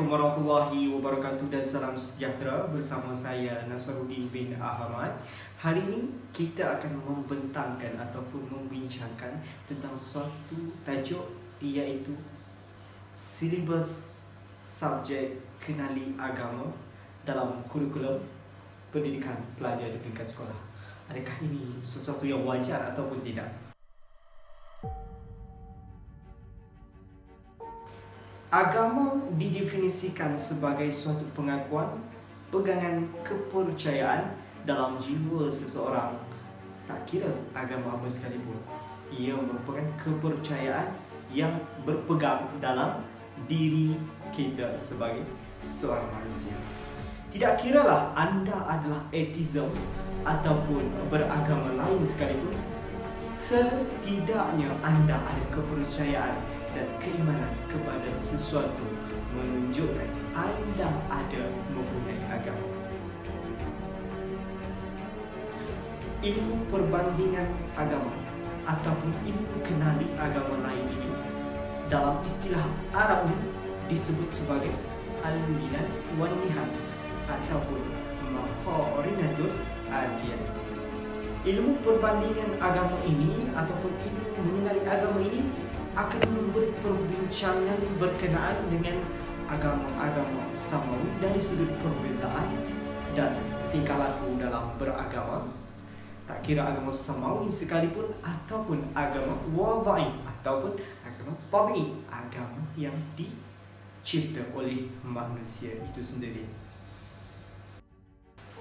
Assalamualaikum warahmatullahi wabarakatuh dan salam sejahtera. Bersama saya Nasaruddin bin Ahmad. Hari ini kita akan membentangkan ataupun membincangkan tentang suatu tajuk, iaitu silibus subjek kenali agama dalam kurikulum pendidikan pelajar di peringkat sekolah. Adakah ini sesuatu yang wajar ataupun tidak? Agama didefinisikan sebagai suatu pengakuan, pegangan kepercayaan dalam jiwa seseorang. Tak kira agama apa sekalipun, ia merupakan kepercayaan yang berpegang dalam diri kita sebagai seorang manusia. Tidak kiralah anda adalah atheism ataupun beragama lain sekalipun, setidaknya anda ada kepercayaan dan keimanan kepada sesuatu menunjukkan anda ada mempunyai agama. Ilmu perbandingan agama ataupun ilmu kenali agama lain ini dalam istilah Arabnya disebut sebagai al-minan wan nihal ataupun maqarinatul adiyah. Ilmu perbandingan agama ini ataupun ilmu mengenali agama ini akan memberi perbincangan berkenaan dengan agama-agama samawi dari sudut perbezaan dan tingkah laku dalam beragama. Tak kira agama samawi sekalipun ataupun agama wadai ataupun agama tabi'i, agama yang dicipta oleh manusia itu sendiri.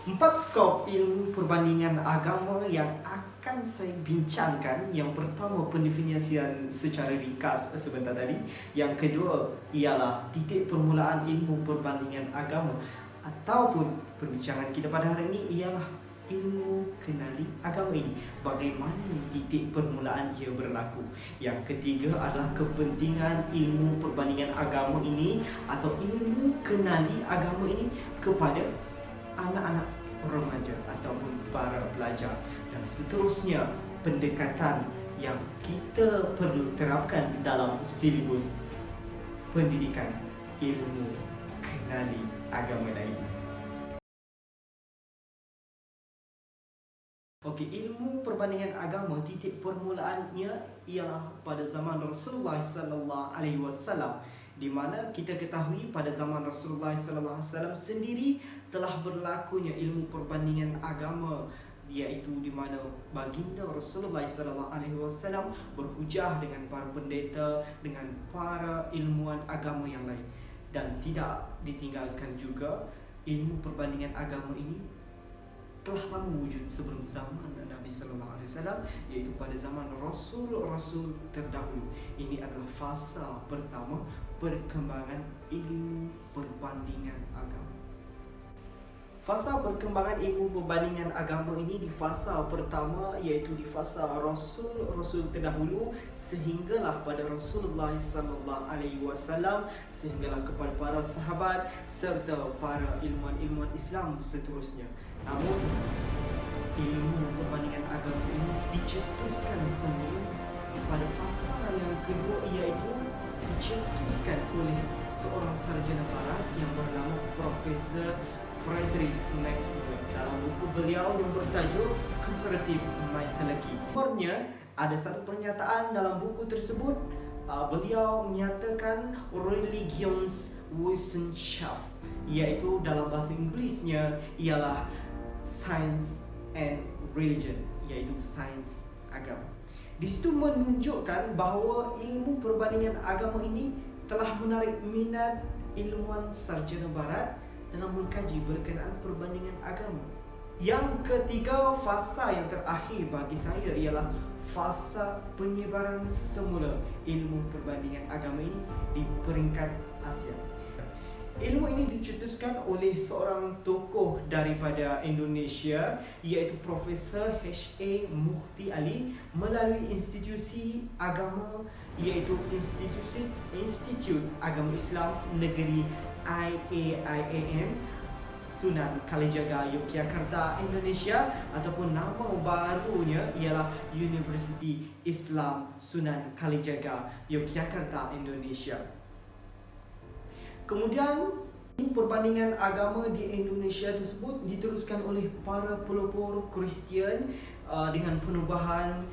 4 skop ilmu perbandingan agama yang akan saya bincangkan. Yang pertama, pendefinisian secara ringkas sebentar tadi. Yang kedua ialah titik permulaan ilmu perbandingan agama, ataupun perbincangan kita pada hari ini ialah ilmu kenali agama ini, bagaimana titik permulaan ia berlaku. Yang ketiga adalah kepentingan ilmu perbandingan agama ini atau ilmu kenali agama ini kepada anak-anak remaja ataupun para pelajar, dan seterusnya pendekatan yang kita perlu terapkan dalam silibus pendidikan ilmu kenali agama lain. Okey, ilmu perbandingan agama titik permulaannya ialah pada zaman Rasulullah sallallahu alaihi wasallam, di mana kita ketahui pada zaman Rasulullah sallallahu alaihi wasallam sendiri telah berlakunya ilmu perbandingan agama, iaitu di mana baginda Rasulullah sallallahu alaihi wasallam berhujah dengan para pendeta, dengan para ilmuwan agama yang lain, dan tidak ditinggalkan juga ilmu perbandingan agama ini telah lama wujud sebelum zaman Nabi sallallahu alaihi wasallam, iaitu pada zaman rasul-rasul terdahulu. Ini adalah fasa pertama perkembangan ilmu perbandingan agama. Fasa perkembangan ilmu perbandingan agama ini di fasa pertama, iaitu di fasa rasul-rasul terdahulu, sehinggalah pada Rasulullah sallallahu alaihi wasallam, sehinggalah kepada para sahabat serta para ilmuwan-ilmuwan Islam seterusnya. Namun ilmu perbandingan agama ini dicetuskan semula pada fasa yang kedua, iaitu dicetuskan oleh seorang sarjana barat yang bernama Profesor Friedrich Maxwell dalam buku beliau yang bertajuk Comparative Mythology. Ada satu pernyataan dalam buku tersebut. Beliau menyatakan Religionswissenschaft, iaitu dalam bahasa Inggerisnya ialah Science and Religion, iaitu sains agama. Di situ menunjukkan bahawa ilmu perbandingan agama ini telah menarik minat ilmuwan sarjana barat dalam mengkaji berkenaan perbandingan agama. Yang ketiga, fasa yang terakhir bagi saya ialah fasa penyebaran semula ilmu perbandingan agama ini di peringkat Asia. Ilmu ini dicetuskan oleh seorang tokoh daripada Indonesia, iaitu Profesor H.A. Mufti Ali, melalui institusi agama, iaitu Institut Agama Islam Negeri IAIAM Sunan Kalijaga, Yogyakarta, Indonesia, ataupun nama barunya ialah Universiti Islam Sunan Kalijaga, Yogyakarta, Indonesia. Kemudian perbandingan agama di Indonesia tersebut diteruskan oleh para pelopor Kristian dengan penubuhan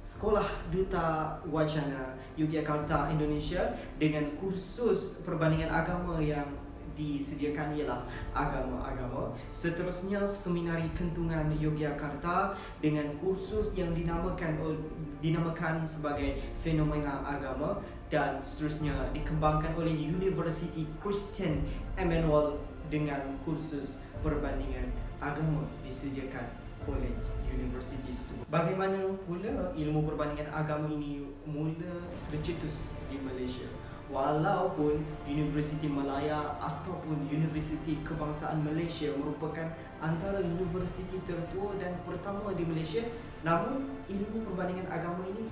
Sekolah Duta Wacana Yogyakarta Indonesia dengan kursus perbandingan agama yang disediakan ialah agama-agama. Seterusnya Seminari Kentungan Yogyakarta dengan kursus yang dinamakan sebagai Fenomena Agama, dan seterusnya dikembangkan oleh University Christian Emmanuel dengan kursus perbandingan agama disediakan oleh universities itu. Bagaimana pula ilmu perbandingan agama ini mula tercetus di Malaysia? Walaupun Universiti Malaya ataupun Universiti Kebangsaan Malaysia merupakan antara universiti tertua dan pertama di Malaysia, namun ilmu perbandingan agama ini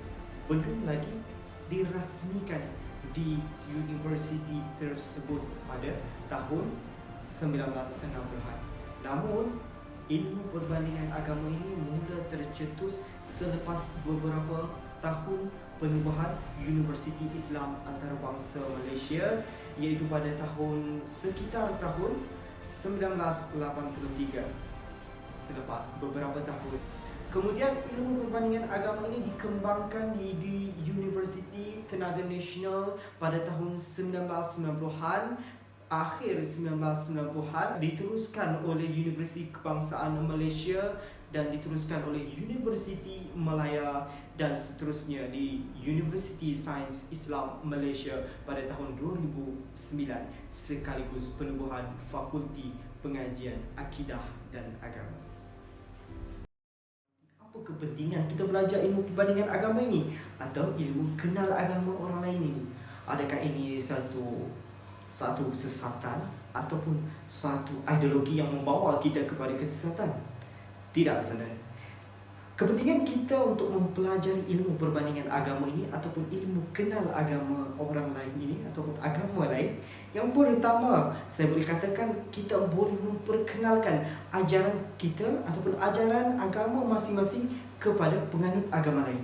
belum lagi dirasmikan di universiti tersebut pada tahun 1960-an. Namun ilmu perbandingan agama ini mula tercetus selepas beberapa tahun penubuhan Universiti Islam Antarabangsa Malaysia, iaitu pada sekitar tahun 1983. Selepas beberapa tahun, kemudian ilmu perbandingan agama ini dikembangkan di Universiti Tenaga Nasional pada tahun 1990-an. Akhir 1990-an diteruskan oleh Universiti Kebangsaan Malaysia dan diteruskan oleh Universiti Malaya dan seterusnya di Universiti Sains Islam Malaysia pada tahun 2009, sekaligus penubuhan Fakulti Pengajian Akidah dan Agama. Apa kepentingan kita belajar ilmu perbandingan agama ini atau ilmu kenal agama orang lain ini? Adakah ini satu kesesatan ataupun satu ideologi yang membawa kita kepada kesesatan? Tidak, saudara. Kepentingan kita untuk mempelajari ilmu perbandingan agama ini ataupun ilmu kenal agama orang lain ini ataupun agama lain, yang pertama saya boleh katakan kita boleh memperkenalkan ajaran kita ataupun ajaran agama masing-masing kepada penganut agama lain.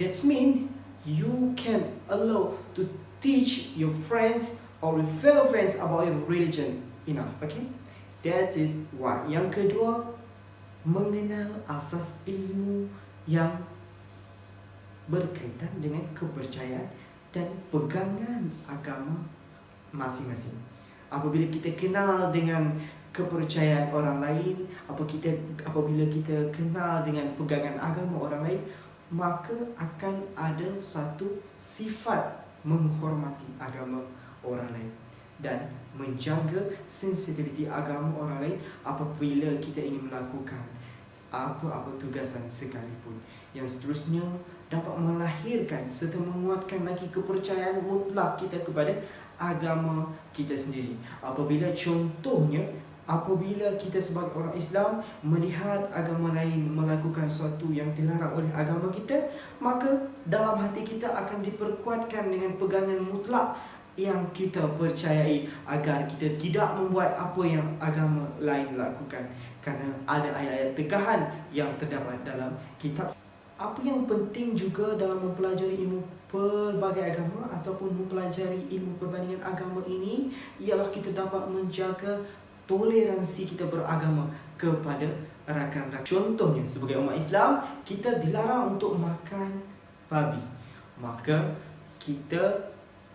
That means you can allow to teach your friends or your fellow friends about your religion enough. Okay, that is why. Yang kedua, mengenal asas ilmu yang berkaitan dengan kepercayaan dan pegangan agama masing-masing. Apabila kita kenal dengan kepercayaan orang lain, apabila kita kenal dengan pegangan agama orang lain, maka akan ada satu sifat menghormati agama orang lain dan menjaga sensitiviti agama orang lain apabila kita ingin melakukan apa-apa tugasan sekalipun. Yang seterusnya dapat melahirkan serta menguatkan lagi kepercayaan mutlak kita kepada agama kita sendiri. Apabila kita sebagai orang Islam melihat agama lain melakukan sesuatu yang dilarang oleh agama kita, maka dalam hati kita akan diperkuatkan dengan pegangan mutlak yang kita percayai agar kita tidak membuat apa yang agama lain lakukan, kerana ada ayat-ayat tegahan yang terdapat dalam kitab. Apa yang penting juga dalam mempelajari ilmu pelbagai agama ataupun mempelajari ilmu perbandingan agama ini ialah kita dapat menjaga toleransi kita beragama kepada rakan-rakan. Contohnya, sebagai umat Islam, kita dilarang untuk makan babi. Maka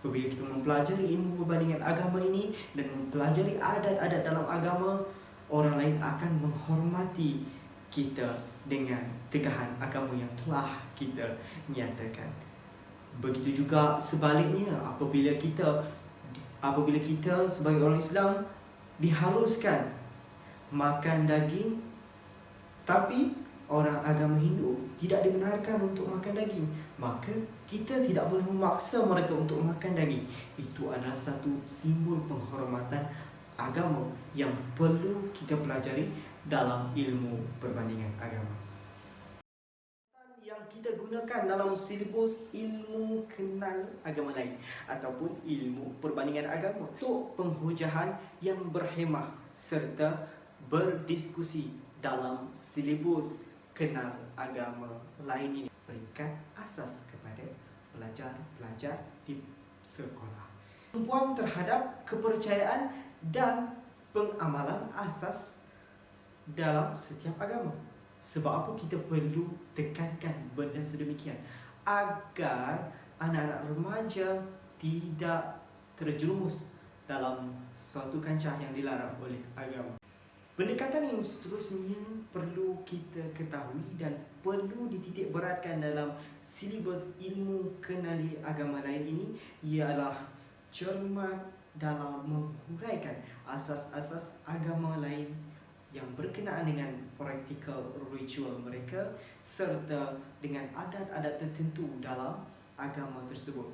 apabila kita mempelajari ilmu perbandingan agama ini dan mempelajari adat-adat dalam agama, orang lain akan menghormati kita dengan tegahan agama yang telah kita nyatakan. Begitu juga sebaliknya, apabila kita sebagai orang Islam diharuskan makan daging, tapi orang agama Hindu tidak dibenarkan untuk makan daging, maka kita tidak boleh memaksa mereka untuk makan daging. Itu adalah satu simbol penghormatan agama yang perlu kita pelajari dalam ilmu perbandingan agama. Yang kita gunakan dalam silibus ilmu kenal agama lain ataupun ilmu perbandingan agama untuk penghujahan yang berhemah serta berdiskusi dalam silibus kenal agama lain ini berikan asas kepada pelajar-pelajar di sekolah. tumpuan terhadap kepercayaan dan pengamalan asas dalam setiap agama. Sebab apa kita perlu tekankan benda sedemikian? Agar anak-anak remaja tidak terjerumus dalam suatu kancah yang dilarang oleh agama. Pendekatan yang seterusnya perlu kita ketahui dan perlu dititik beratkan dalam silibus ilmu kenali agama lain ini ialah cermat dalam menghuraikan asas-asas agama lain yang berkenaan dengan practical ritual mereka serta dengan adat-adat tertentu dalam agama tersebut.